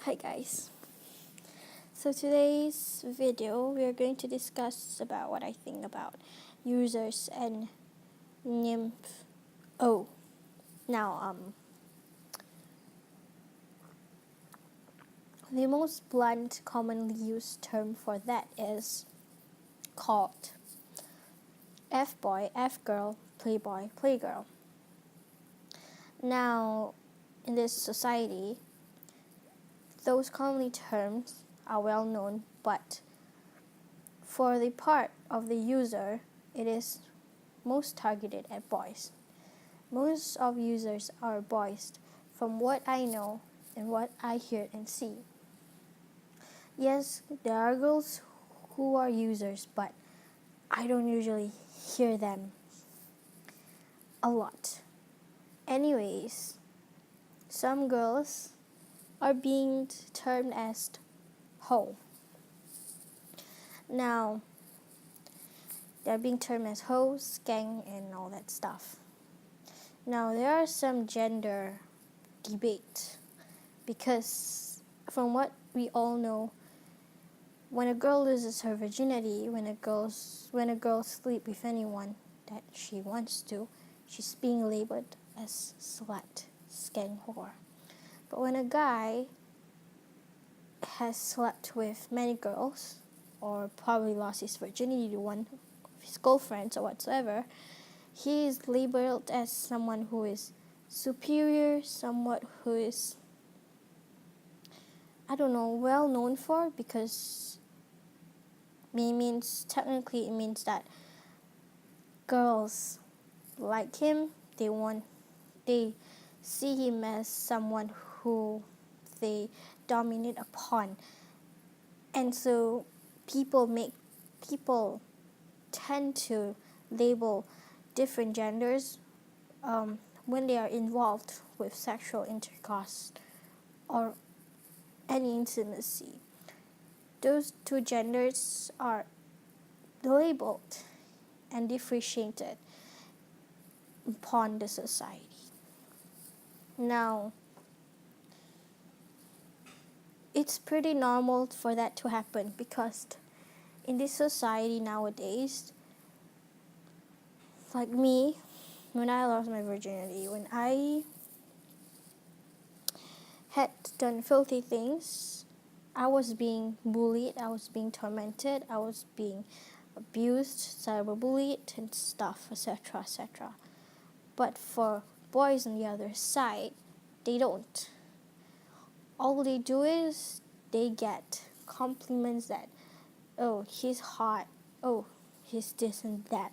Hi guys. So today's video we are going to discuss about what I think about users and nympho. Now the most blunt commonly used term for that is called F-boy, F-girl, playboy, playgirl. Now in this society those commonly terms are well known, but for the part of the user, it is most targeted at boys. Most of users are boys, from what I know and what I hear and see. Yes, there are girls who are users, but I don't usually hear them a lot. Anyways, some girls are being termed as hoe. Now, they're being termed as hoes, gang, and all that stuff. Now, there are some gender debate because from what we all know, when a girl loses her virginity, when a girl sleeps with anyone that she wants to, she's being labeled as slut, skank, whore. But when a guy has slept with many girls, or probably lost his virginity to one of his girlfriends or whatsoever, he is labeled as someone who is superior, somewhat who is, well known for, because technically it means that girls like him, they see him as someone who they dominate upon. And so people tend to label different genders when they are involved with sexual intercourse or any intimacy. Those two genders are labeled and differentiated upon the society. Now, it's pretty normal for that to happen because in this society nowadays, like me, when I lost my virginity, when I had done filthy things, I was being bullied, I was being tormented, I was being abused, cyberbullied and stuff, etc., etc. But for boys on the other side, they don't. All they do is they get compliments that, oh, he's hot, oh, he's this and that,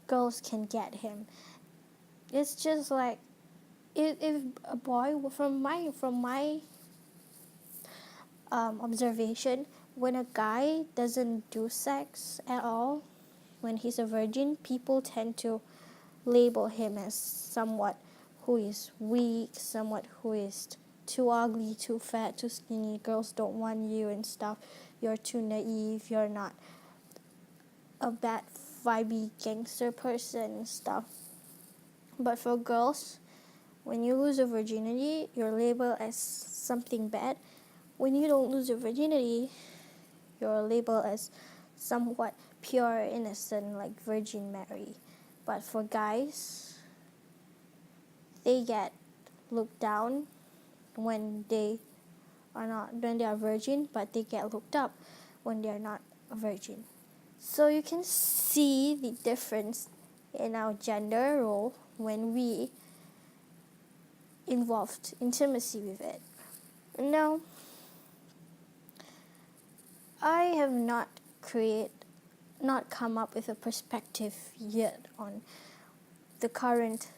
girls can get him. It's just like if a boy, from my observation, when a guy doesn't do sex at all, when he's a virgin, people tend to label him as somewhat who is weak, somewhat who is too ugly, too fat, too skinny, girls don't want you and stuff, you're too naive, you're not a bad vibey gangster person and stuff. But for girls, when you lose your virginity, you're labeled as something bad. When you don't lose your virginity, you're labeled as somewhat pure, innocent, like Virgin Mary. But for guys, they get looked down when they are virgin, but they get looked up when they are not a virgin. So you can see the difference in our gender role when we involved intimacy with it. Now, I have not come up with a perspective yet on the current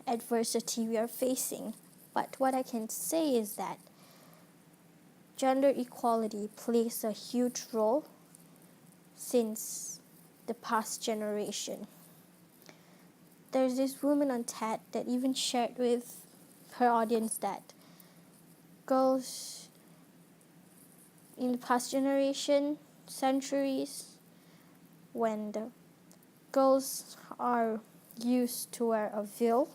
adversity we are facing, but what I can say is that gender equality plays a huge role since the past generation. There's this woman on TED that even shared with her audience that girls in the past generation, centuries, when the girls are used to wear a veil,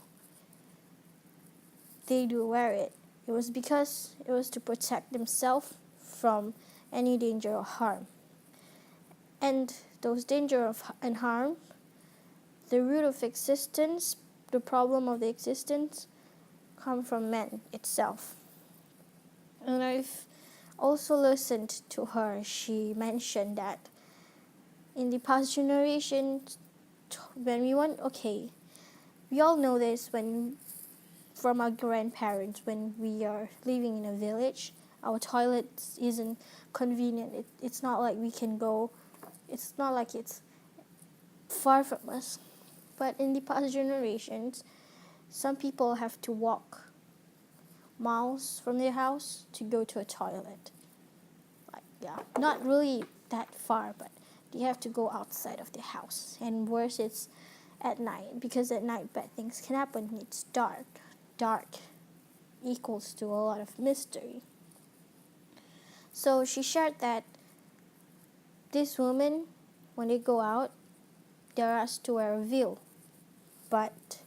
they do wear it. It was because it was to protect themselves from any danger or harm. And those danger and harm, the root of existence, the problem of the existence, come from man itself. And I've also listened to her. She mentioned that in the past generation, when we all know this from our grandparents, when we are living in a village, our toilets isn't convenient. It's not like we can go, it's not like it's far from us. But in the past generations, some people have to walk miles from their house to go to a toilet. Not really that far, but they have to go outside of their house. And worse, it's at night, because at night bad things can happen. It's dark. Dark equals to a lot of mystery. So she shared that these women, when they go out, they're asked to wear a veil. But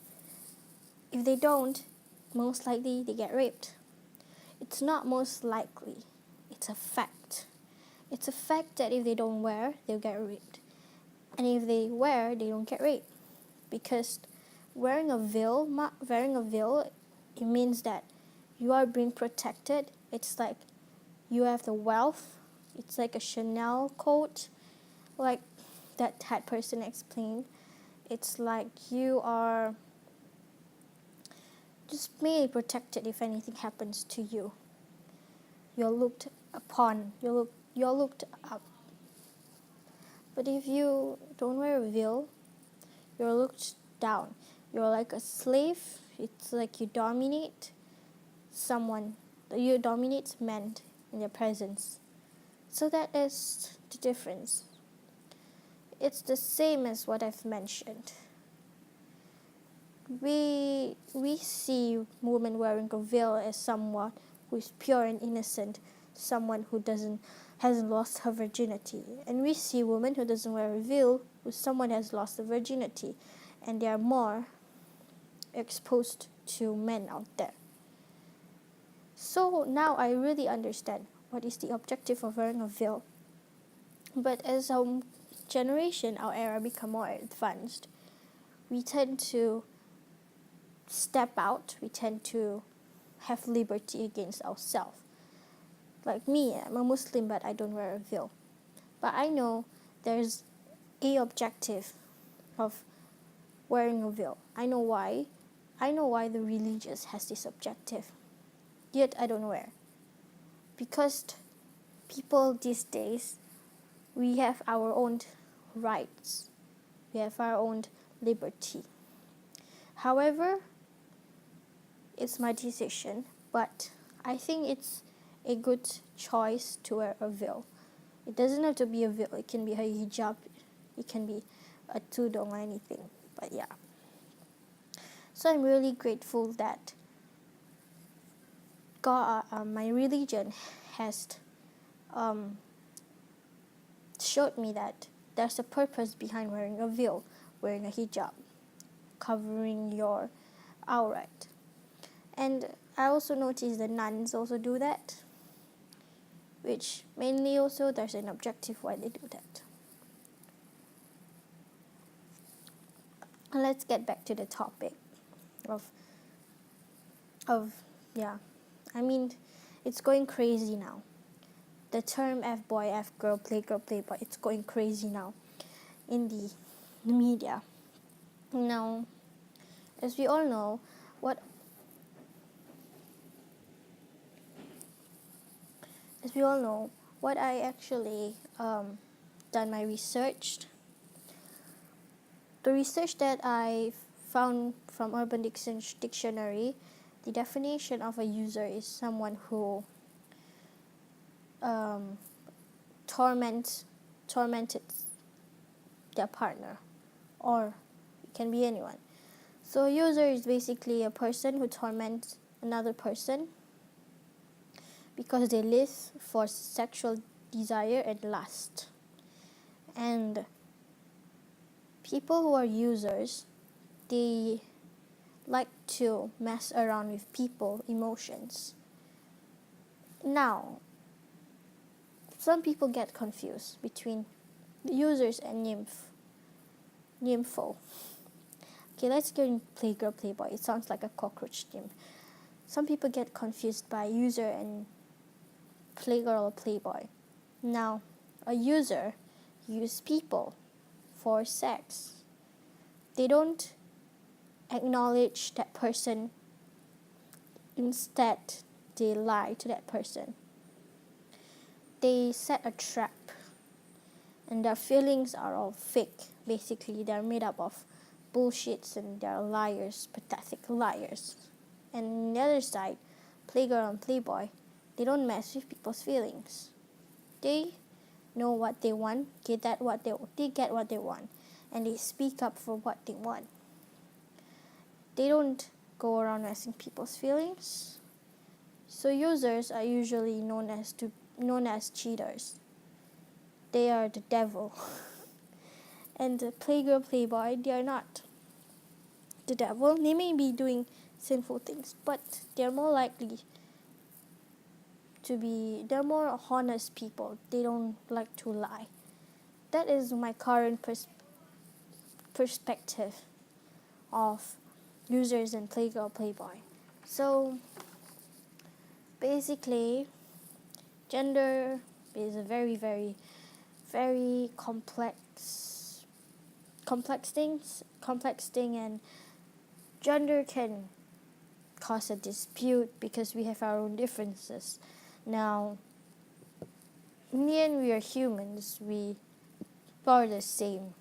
if they don't, most likely they get raped. It's not most likely, it's a fact. It's a fact that if they don't wear, they'll get raped. And if they wear, they don't get raped. Because wearing a veil, it means that you are being protected. It's like you have the wealth. It's like a Chanel coat, like that person explained. It's like you are just mainly protected if anything happens to you. You're looked upon. You're looked up. But if you don't wear a veil, you're looked down. You're like a slave. It's like you dominate someone. You dominate men in their presence. So that is the difference. It's the same as what I've mentioned. We see women wearing a veil as someone who is pure and innocent, someone who hasn't lost her virginity. And we see women who doesn't wear a veil as someone has lost their virginity, and they are more exposed to men out there. So now I really understand what is the objective of wearing a veil. But as our generation, our era become more advanced, we tend to step out. We tend to have liberty against ourselves. Like me, I'm a Muslim, but I don't wear a veil. But I know there's a objective of wearing a veil. I know why. I know why the religious has this objective. Yet I don't wear. Because people these days, we have our own rights. We have our own liberty. However, it's my decision, but I think it's a good choice to wear a veil. It doesn't have to be a veil. It can be a hijab. It can be a tudong or anything. But yeah. So I'm really grateful that God, my religion has showed me that there's a purpose behind wearing a veil, wearing a hijab, covering your awrat. And I also noticed the nuns also do that, which mainly also there's an objective why they do that. And let's get back to the topic of it's going crazy now. The term F-boy, F-girl, playgirl, playboy, it's going crazy now in the media. Now, as we all know, what I actually done my research. The research that I found from Urban Dictionary, the definition of a user is someone who tormented their partner, or it can be anyone. So a user is basically a person who torments another person because they live for sexual desire and lust. And people who are users, they like to mess around with people's emotions. Now, some people get confused between users and nympho. Okay, let's go in playgirl, playboy. It sounds like a cockroach name. Some people get confused by user and playgirl or playboy. Now, a user use people for sex. They don't acknowledge that person. Instead, they lie to that person. They set a trap, and their feelings are all fake. Basically, they're made up of bullshits, and they're liars, pathetic liars. And on the other side, playgirl and playboy, they don't mess with people's feelings. They know what they want, they get what they want, and they speak up for what they want. They don't go around messing people's feelings. So users are usually known as cheaters. They are the devil. And the playgirl, playboy, they are not the devil. They may be doing sinful things, but they're more likely they're more honest people. They don't like to lie. That is my current perspective of users and playgirl, playboy. So basically, gender is a very, very, very complex thing, and gender can cause a dispute because we have our own differences. Now, in the end, we are humans. We are the same.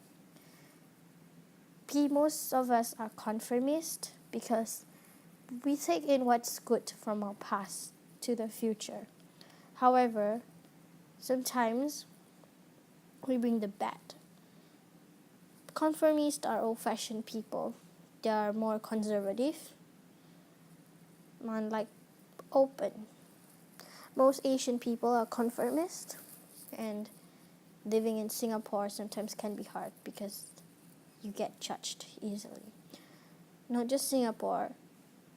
Most of us are conformist because we take in what's good from our past to the future. However, sometimes we bring the bad. Conformists are old-fashioned people. They are more conservative and open. Most Asian people are conformist, and living in Singapore sometimes can be hard because you get judged easily. Not just Singapore,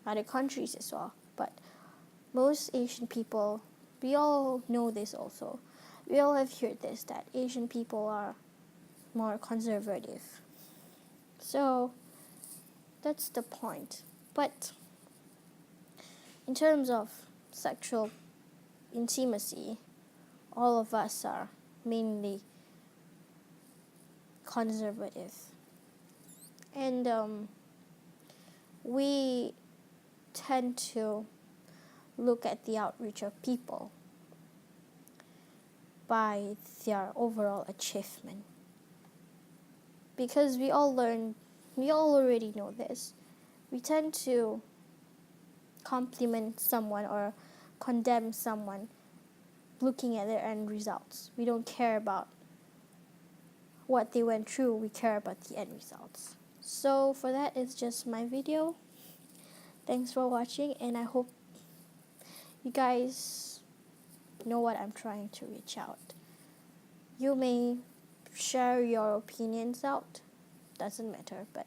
other countries as well, but most Asian people, we all know this also. We all have heard this, that Asian people are more conservative. So that's the point. But in terms of sexual intimacy, all of us are mainly conservative. And we tend to look at the outreach of people by their overall achievement. Because we all already know this. We tend to compliment someone or condemn someone looking at their end results. We don't care about what they went through, we care about the end results. So for that, it's just my video. Thanks for watching, and I hope you guys know what I'm trying to reach out. You may share your opinions out, doesn't matter, but